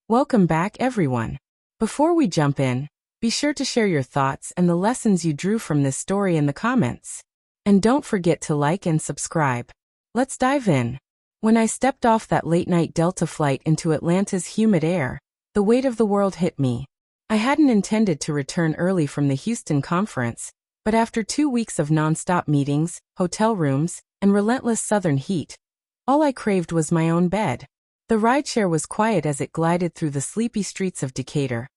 Welcome back, everyone. Before we jump in, be sure to share your thoughts and the lessons you drew from this story in the comments. And don't forget to like and subscribe. Let's dive in. When I stepped off that late-night Delta flight into Atlanta's humid air, the weight of the world hit me. I hadn't intended to return early from the Houston conference, but after 2 weeks of non-stop meetings, hotel rooms, and relentless southern heat, all I craved was my own bed. The rideshare was quiet as it glided through the sleepy streets of Decatur.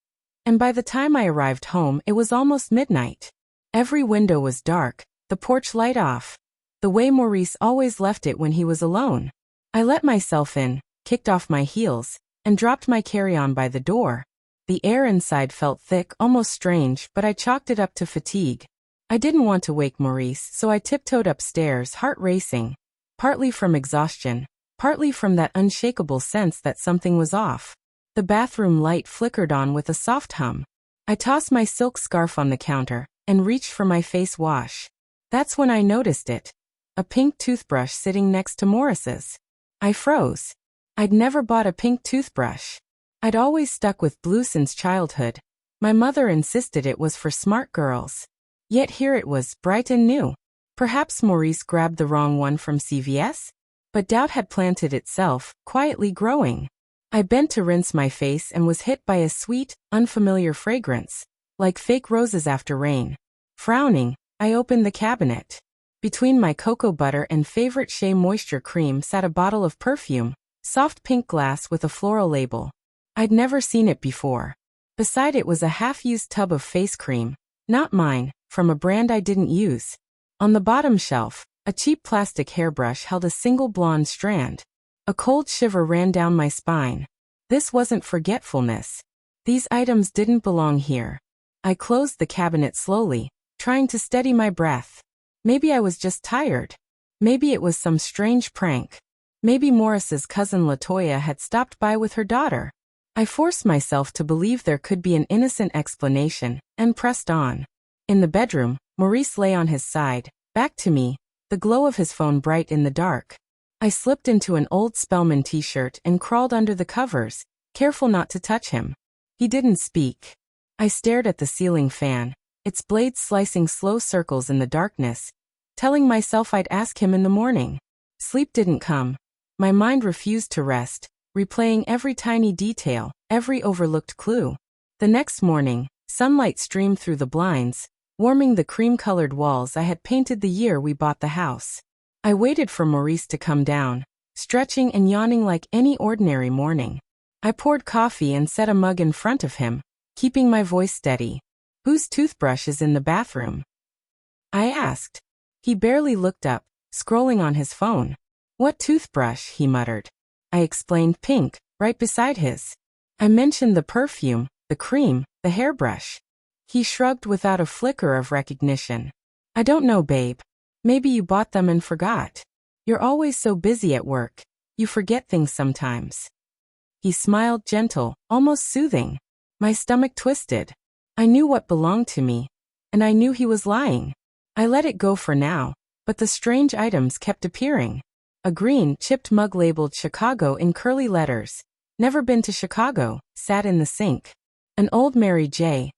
And by the time I arrived home, it was almost midnight. Every window was dark, the porch light off, the way Maurice always left it when he was alone. I let myself in, kicked off my heels, and dropped my carry-on by the door. The air inside felt thick, almost strange, but I chalked it up to fatigue. I didn't want to wake Maurice, so I tiptoed upstairs, heart racing, partly from exhaustion, partly from that unshakable sense that something was off. The bathroom light flickered on with a soft hum. I tossed my silk scarf on the counter and reached for my face wash. That's when I noticed it. A pink toothbrush sitting next to Maurice's. I froze. I'd never bought a pink toothbrush. I'd always stuck with blue since childhood. My mother insisted it was for smart girls. Yet here it was, bright and new. Perhaps Maurice grabbed the wrong one from CVS? But doubt had planted itself, quietly growing. I bent to rinse my face and was hit by a sweet, unfamiliar fragrance, like fake roses after rain. Frowning, I opened the cabinet. Between my cocoa butter and favorite Shea Moisture cream sat a bottle of perfume, soft pink glass with a floral label. I'd never seen it before. Beside it was a half-used tub of face cream, not mine, from a brand I didn't use. On the bottom shelf, a cheap plastic hairbrush held a single blonde strand. A cold shiver ran down my spine. This wasn't forgetfulness. These items didn't belong here. I closed the cabinet slowly, trying to steady my breath. Maybe I was just tired. Maybe it was some strange prank. Maybe Maurice's cousin LaToya had stopped by with her daughter. I forced myself to believe there could be an innocent explanation, and pressed on. In the bedroom, Maurice lay on his side, back to me, the glow of his phone bright in the dark. I slipped into an old Spellman t-shirt and crawled under the covers, careful not to touch him. He didn't speak. I stared at the ceiling fan, its blades slicing slow circles in the darkness, telling myself I'd ask him in the morning. Sleep didn't come. My mind refused to rest, replaying every tiny detail, every overlooked clue. The next morning, sunlight streamed through the blinds, warming the cream-colored walls I had painted the year we bought the house. I waited for Maurice to come down, stretching and yawning like any ordinary morning. I poured coffee and set a mug in front of him, keeping my voice steady. "Whose toothbrush is in the bathroom?" I asked. He barely looked up, scrolling on his phone. "What toothbrush?" he muttered. I explained, "Pink, right beside his." I mentioned the perfume, the cream, the hairbrush. He shrugged without a flicker of recognition. "I don't know, babe. Maybe you bought them and forgot. You're always so busy at work. You forget things sometimes." He smiled, gentle, almost soothing. My stomach twisted. I knew what belonged to me, and I knew he was lying. I let it go for now, but the strange items kept appearing. A green, chipped mug labeled Chicago in curly letters. "Never been to Chicago," sat in the sink. An old Mary J.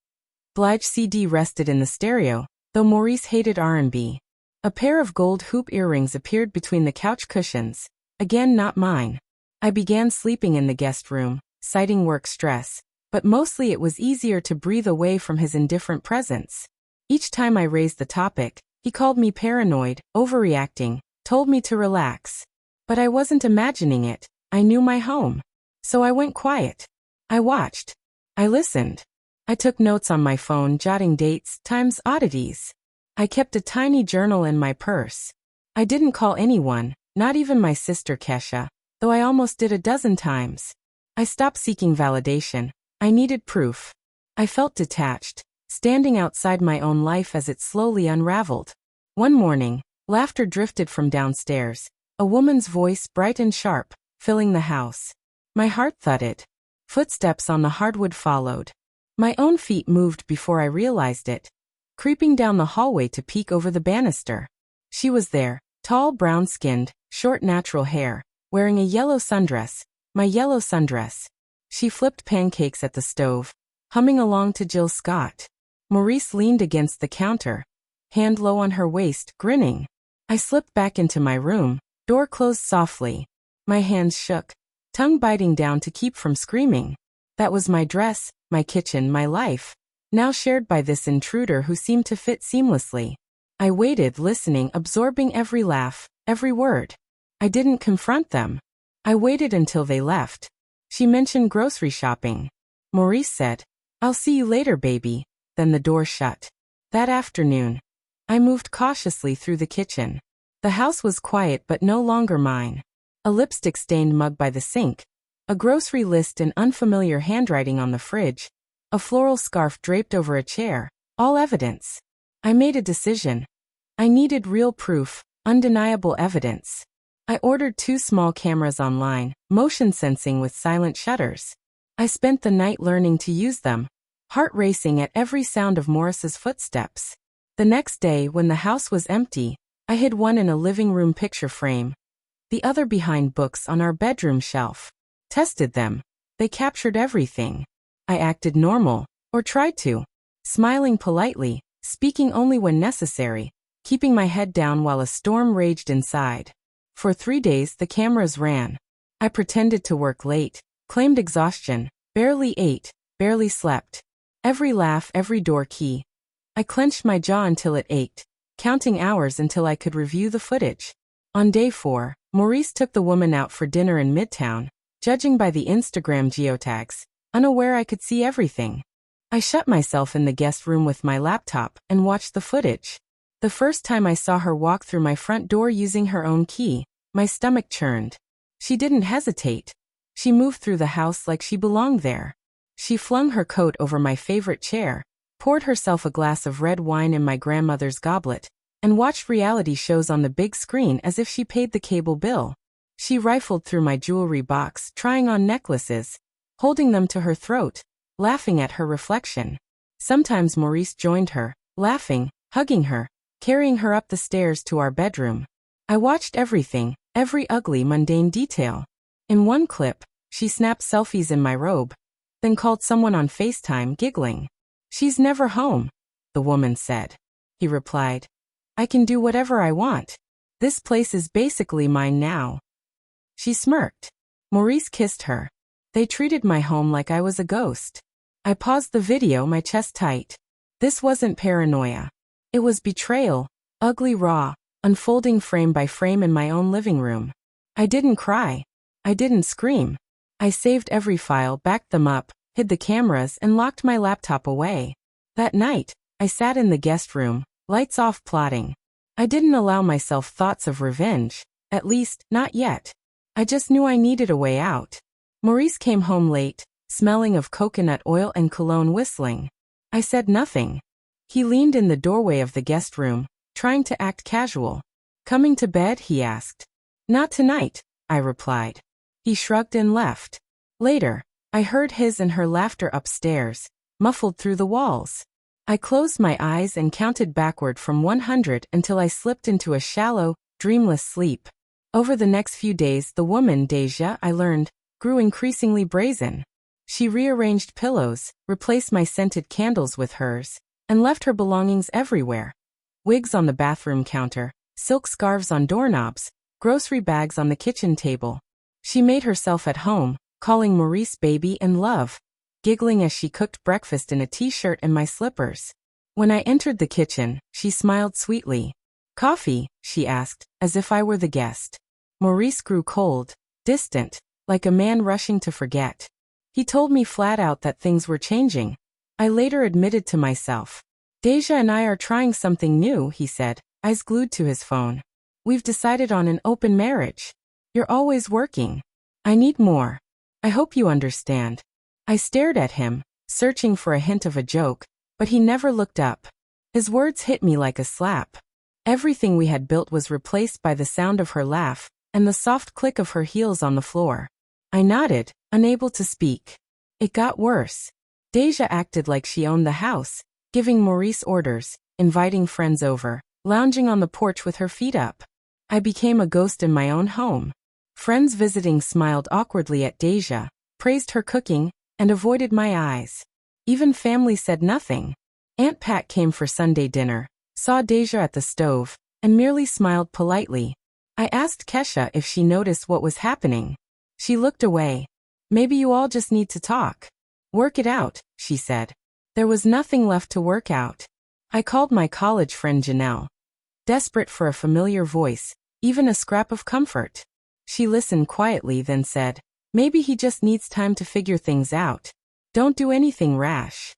Blige CD rested in the stereo, though Maurice hated R&B. A pair of gold hoop earrings appeared between the couch cushions, again not mine. I began sleeping in the guest room, citing work stress, but mostly it was easier to breathe away from his indifferent presence. Each time I raised the topic, he called me paranoid, overreacting, told me to relax. But I wasn't imagining it, I knew my home. So I went quiet. I watched. I listened. I took notes on my phone, jotting dates, times, oddities. I kept a tiny journal in my purse. I didn't call anyone, not even my sister Kesha, though I almost did a dozen times. I stopped seeking validation. I needed proof. I felt detached, standing outside my own life as it slowly unraveled. One morning, laughter drifted from downstairs, a woman's voice bright and sharp, filling the house. My heart thudded. Footsteps on the hardwood followed. My own feet moved before I realized it, creeping down the hallway to peek over the banister. She was there, tall, brown-skinned, short natural hair, wearing a yellow sundress, my yellow sundress. She flipped pancakes at the stove, humming along to Jill Scott. Maurice leaned against the counter, hand low on her waist, grinning. I slipped back into my room, door closed softly. My hands shook, tongue biting down to keep from screaming. That was my dress, my kitchen, my life, now shared by this intruder who seemed to fit seamlessly. I waited, listening, absorbing every laugh, every word. I didn't confront them. I waited until they left. She mentioned grocery shopping. Maurice said, "I'll see you later, baby." Then the door shut. That afternoon, I moved cautiously through the kitchen. The house was quiet but no longer mine. A lipstick-stained mug by the sink, a grocery list in unfamiliar handwriting on the fridge, a floral scarf draped over a chair, all evidence. I made a decision. I needed real proof, undeniable evidence. I ordered 2 small cameras online, motion sensing with silent shutters. I spent the night learning to use them, heart racing at every sound of Morris's footsteps. The next day, when the house was empty, I hid one in a living room picture frame, the other behind books on our bedroom shelf. Tested them. They captured everything. I acted normal, or tried to, smiling politely, speaking only when necessary, keeping my head down while a storm raged inside. For 3 days the cameras ran. I pretended to work late, claimed exhaustion, barely ate, barely slept. Every laugh, every door key. I clenched my jaw until it ached, counting hours until I could review the footage. On day 4, Maurice took the woman out for dinner in Midtown, judging by the Instagram geotags, unaware I could see everything. I shut myself in the guest room with my laptop and watched the footage. The first time I saw her walk through my front door using her own key, my stomach churned. She didn't hesitate. She moved through the house like she belonged there. She flung her coat over my favorite chair, poured herself a glass of red wine in my grandmother's goblet, and watched reality shows on the big screen as if she paid the cable bill. She rifled through my jewelry box, trying on necklaces, holding them to her throat, laughing at her reflection. Sometimes Maurice joined her, laughing, hugging her, carrying her up the stairs to our bedroom. I watched everything, every ugly, mundane detail. In one clip, she snapped selfies in my robe, then called someone on FaceTime, giggling. "She's never home," the woman said. He replied, "I can do whatever I want. This place is basically mine now." She smirked. Maurice kissed her. They treated my home like I was a ghost. I paused the video, my chest tight. This wasn't paranoia. It was betrayal, ugly, raw, unfolding frame by frame in my own living room. I didn't cry. I didn't scream. I saved every file, backed them up, hid the cameras, and locked my laptop away. That night, I sat in the guest room, lights off, plotting. I didn't allow myself thoughts of revenge, at least, not yet. I just knew I needed a way out. Maurice came home late, smelling of coconut oil and cologne, whistling. I said nothing. He leaned in the doorway of the guest room, trying to act casual. "Coming to bed?" he asked. "Not tonight," I replied. He shrugged and left. Later, I heard his and her laughter upstairs, muffled through the walls. I closed my eyes and counted backward from 100 until I slipped into a shallow, dreamless sleep. Over the next few days, the woman, Deja, I learned, grew increasingly brazen. She rearranged pillows, replaced my scented candles with hers, and left her belongings everywhere. Wigs on the bathroom counter, silk scarves on doorknobs, grocery bags on the kitchen table. She made herself at home, calling Maurice baby and love, giggling as she cooked breakfast in a t-shirt and my slippers. When I entered the kitchen, she smiled sweetly. "Coffee?" she asked, as if I were the guest. Maurice grew cold, distant, like a man rushing to forget. He told me flat out that things were changing. I later admitted to myself. "Deja and I are trying something new," he said, eyes glued to his phone. "We've decided on an open marriage. You're always working. I need more. I hope you understand." I stared at him, searching for a hint of a joke, but he never looked up. His words hit me like a slap. Everything we had built was replaced by the sound of her laugh and the soft click of her heels on the floor. I nodded, unable to speak. It got worse. Deja acted like she owned the house, giving Maurice orders, inviting friends over, lounging on the porch with her feet up. I became a ghost in my own home. Friends visiting smiled awkwardly at Deja, praised her cooking, and avoided my eyes. Even family said nothing. Aunt Pat came for Sunday dinner, saw Deja at the stove, and merely smiled politely. I asked Kesha if she noticed what was happening. She looked away. Maybe you all just need to talk. Work it out, she said. There was nothing left to work out. I called my college friend Janelle. Desperate for a familiar voice, even a scrap of comfort. She listened quietly, then said, maybe he just needs time to figure things out. Don't do anything rash.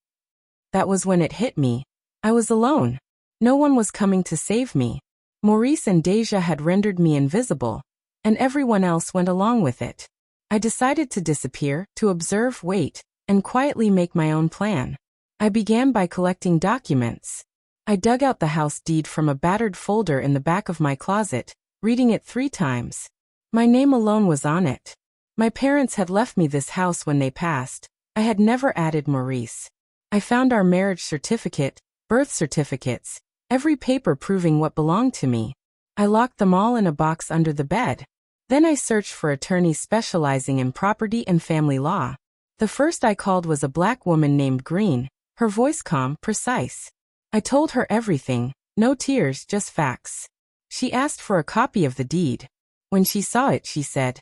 That was when it hit me. I was alone. No one was coming to save me. Maurice and Deja had rendered me invisible, and everyone else went along with it. I decided to disappear, to observe, wait, and quietly make my own plan. I began by collecting documents. I dug out the house deed from a battered folder in the back of my closet, reading it 3 times. My name alone was on it. My parents had left me this house when they passed. I had never added Maurice. I found our marriage certificate, birth certificates, every paper proving what belonged to me. I locked them all in a box under the bed. Then I searched for attorneys specializing in property and family law. The first I called was a black woman named Green, her voice calm, precise. I told her everything, no tears, just facts. She asked for a copy of the deed. When she saw it, she said,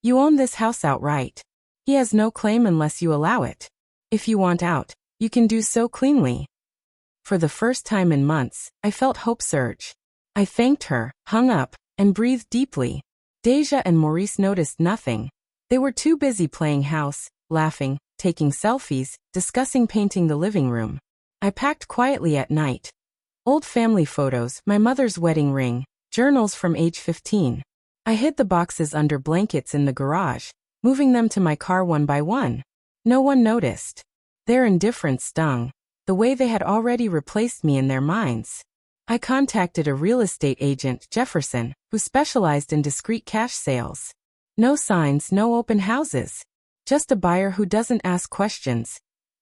"You own this house outright. He has no claim unless you allow it. If you want out, you can do so cleanly." For the first time in months, I felt hope surge. I thanked her, hung up, and breathed deeply. Deja and Maurice noticed nothing. They were too busy playing house, laughing, taking selfies, discussing painting the living room. I packed quietly at night. Old family photos, my mother's wedding ring, journals from age 15. I hid the boxes under blankets in the garage, moving them to my car one by one. No one noticed. Their indifference stung, the way they had already replaced me in their minds. I contacted a real estate agent, Jefferson, who specialized in discreet cash sales. No signs, no open houses. Just a buyer who doesn't ask questions.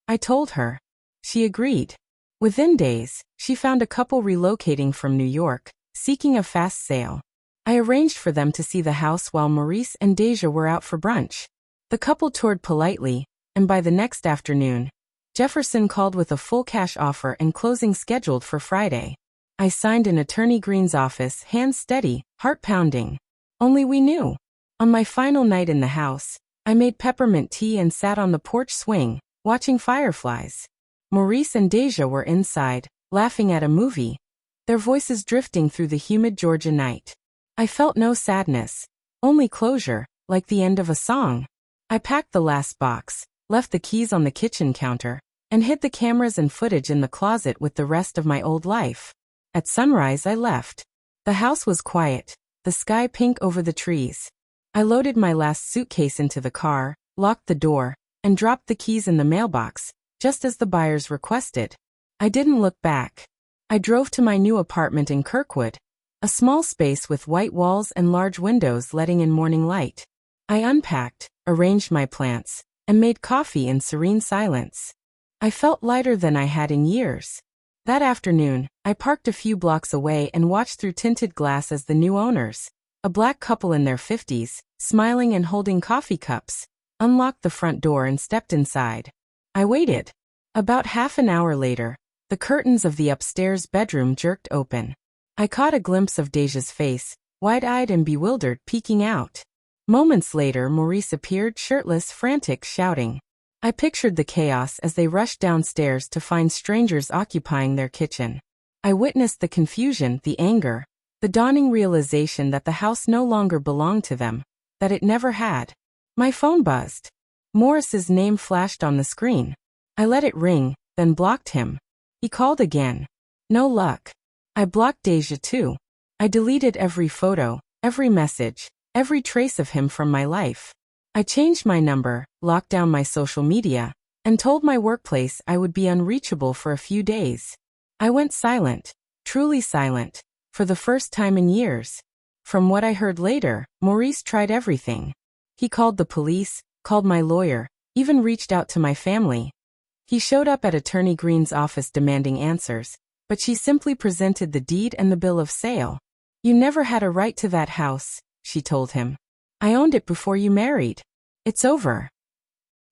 I told her. She agreed. Within days, she found a couple relocating from New York, seeking a fast sale. I arranged for them to see the house while Maurice and Deja were out for brunch. The couple toured politely, and by the next afternoon, Jefferson called with a full cash offer and closing scheduled for Friday. I signed in Attorney Green's office, hands steady, heart pounding. Only we knew. On my final night in the house, I made peppermint tea and sat on the porch swing, watching fireflies. Maurice and Deja were inside, laughing at a movie, their voices drifting through the humid Georgia night. I felt no sadness, only closure, like the end of a song. I packed the last box, left the keys on the kitchen counter, and hid the cameras and footage in the closet with the rest of my old life. At sunrise, I left. The house was quiet, the sky pink over the trees. I loaded my last suitcase into the car, locked the door, and dropped the keys in the mailbox, just as the buyers requested. I didn't look back. I drove to my new apartment in Kirkwood, a small space with white walls and large windows letting in morning light. I unpacked, arranged my plants, and made coffee in serene silence. I felt lighter than I had in years. That afternoon, I parked a few blocks away and watched through tinted glass as the new owners, a black couple in their 50s, smiling and holding coffee cups, unlocked the front door and stepped inside. I waited. About half an hour later, the curtains of the upstairs bedroom jerked open. I caught a glimpse of Deja's face, wide-eyed and bewildered, peeking out. Moments later, Maurice appeared, shirtless, frantic, shouting. I pictured the chaos as they rushed downstairs to find strangers occupying their kitchen. I witnessed the confusion, the anger, the dawning realization that the house no longer belonged to them, that it never had. My phone buzzed. Morris's name flashed on the screen. I let it ring, then blocked him. He called again. No luck. I blocked Deja too. I deleted every photo, every message, every trace of him from my life. I changed my number, locked down my social media, and told my workplace I would be unreachable for a few days. I went silent, truly silent, for the first time in years. From what I heard later, Maurice tried everything. He called the police, called my lawyer, even reached out to my family. He showed up at Attorney Green's office demanding answers, but she simply presented the deed and the bill of sale. "You never had a right to that house," she told him. "I owned it before you married. It's over."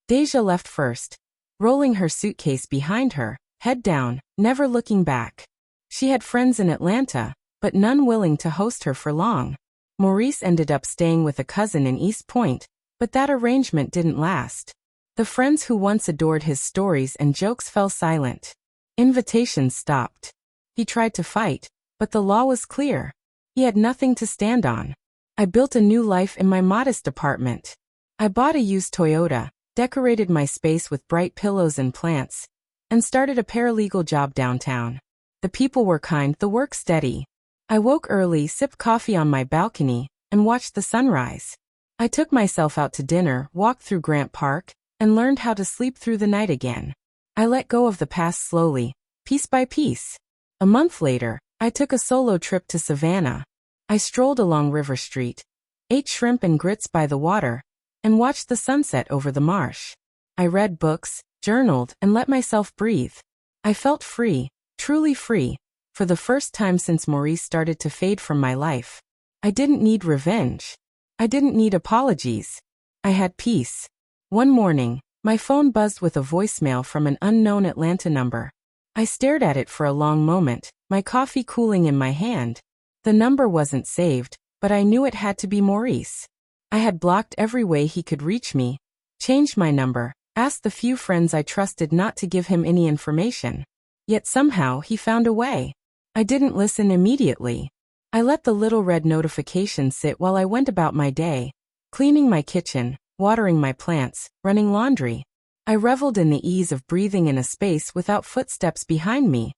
Deja left first, rolling her suitcase behind her, head down, never looking back. She had friends in Atlanta, but none willing to host her for long. Maurice ended up staying with a cousin in East Point, but that arrangement didn't last. The friends who once adored his stories and jokes fell silent. Invitations stopped. He tried to fight, but the law was clear. He had nothing to stand on. I built a new life in my modest apartment. I bought a used Toyota, decorated my space with bright pillows and plants, and started a paralegal job downtown. The people were kind, the work steady. I woke early, sipped coffee on my balcony, and watched the sunrise. I took myself out to dinner, walked through Grant Park, and learned how to sleep through the night again. I let go of the past slowly, piece by piece. A month later, I took a solo trip to Savannah. I strolled along River Street, ate shrimp and grits by the water, and watched the sunset over the marsh. I read books, journaled, and let myself breathe. I felt free, truly free, for the first time since Maurice started to fade from my life. I didn't need revenge. I didn't need apologies. I had peace. One morning, my phone buzzed with a voicemail from an unknown Atlanta number. I stared at it for a long moment, my coffee cooling in my hand. The number wasn't saved, but I knew it had to be Maurice. I had blocked every way he could reach me, changed my number, asked the few friends I trusted not to give him any information. Yet somehow he found a way. I didn't listen immediately. I let the little red notification sit while I went about my day, cleaning my kitchen, watering my plants, running laundry. I reveled in the ease of breathing in a space without footsteps behind me,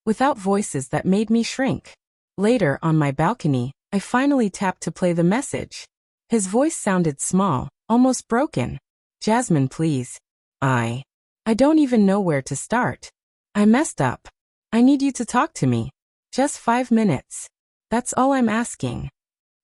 without voices that made me shrink. Later, on my balcony, I finally tapped to play the message. His voice sounded small, almost broken. Jasmine, please. I don't even know where to start. I messed up. I need you to talk to me. Just 5 minutes. That's all I'm asking.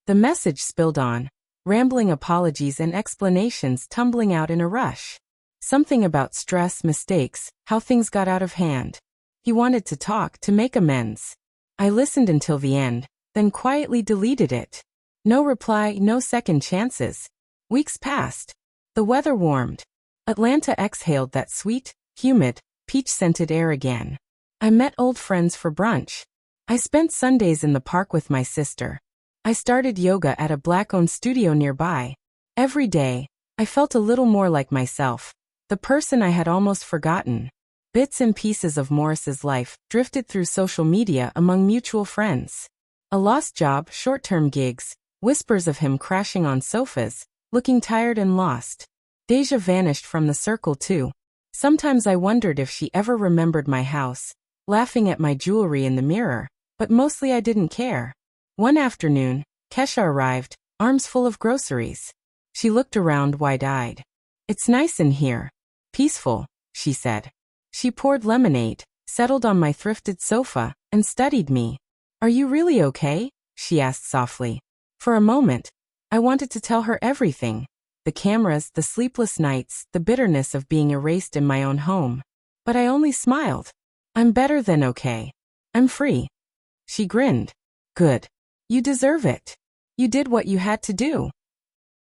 The message spilled on, rambling apologies and explanations tumbling out in a rush. Something about stress, mistakes, how things got out of hand. He wanted to talk, to make amends. I listened until the end, then quietly deleted it. No reply, no second chances. Weeks passed. The weather warmed. Atlanta exhaled that sweet, humid, peach-scented air again. I met old friends for brunch. I spent Sundays in the park with my sister. I started yoga at a Black-owned studio nearby. Every day, I felt a little more like myself, the person I had almost forgotten. Bits and pieces of Maurice's life drifted through social media among mutual friends. A lost job, short-term gigs, whispers of him crashing on sofas, looking tired and lost. Deja vanished from the circle too. Sometimes I wondered if she ever remembered my house, laughing at my jewelry in the mirror, but mostly I didn't care. One afternoon, Kesha arrived, arms full of groceries. She looked around wide-eyed. "It's nice in here. Peaceful," she said. She poured lemonade, settled on my thrifted sofa, and studied me. "Are you really okay?" she asked softly. For a moment, I wanted to tell her everything. The cameras, the sleepless nights, the bitterness of being erased in my own home. But I only smiled. "I'm better than okay. I'm free." She grinned. "Good. You deserve it. You did what you had to do."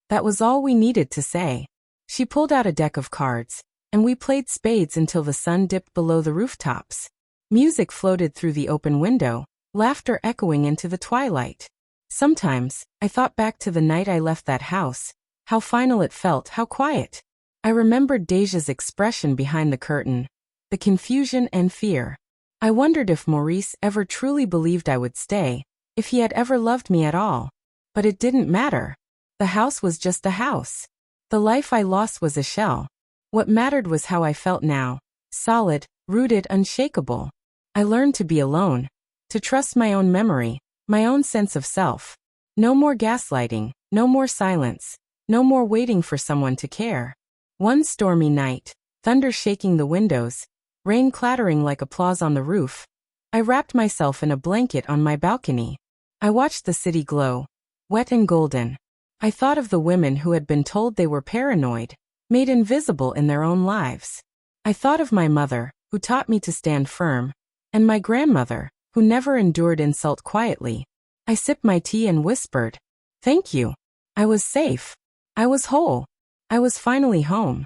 That was all we needed to say. She pulled out a deck of cards, and we played spades until the sun dipped below the rooftops. Music floated through the open window, laughter echoing into the twilight. Sometimes, I thought back to the night I left that house, how final it felt, how quiet. I remembered Deja's expression behind the curtain, the confusion and fear. I wondered if Maurice ever truly believed I would stay, if he had ever loved me at all. But it didn't matter. The house was just a house. The life I lost was a shell. What mattered was how I felt now, solid, rooted, unshakable. I learned to be alone, to trust my own memory, my own sense of self. No more gaslighting, no more silence, no more waiting for someone to care. One stormy night, thunder shaking the windows, rain clattering like applause on the roof, I wrapped myself in a blanket on my balcony. I watched the city glow, wet and golden. I thought of the women who had been told they were paranoid, made invisible in their own lives. I thought of my mother, who taught me to stand firm, and my grandmother, who never endured insult quietly. I sipped my tea and whispered, "Thank you." I was safe. I was whole. I was finally home.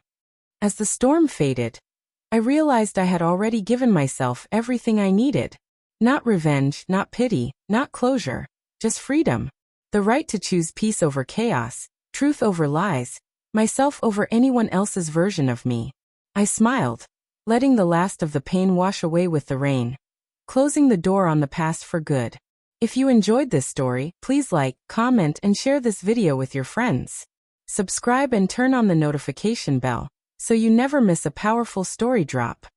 As the storm faded, I realized I had already given myself everything I needed. Not revenge, not pity, not closure, just freedom. The right to choose peace over chaos, truth over lies, myself over anyone else's version of me. I smiled, letting the last of the pain wash away with the rain, closing the door on the past for good. If you enjoyed this story, please like, comment, and share this video with your friends. Subscribe and turn on the notification bell so you never miss a powerful story drop.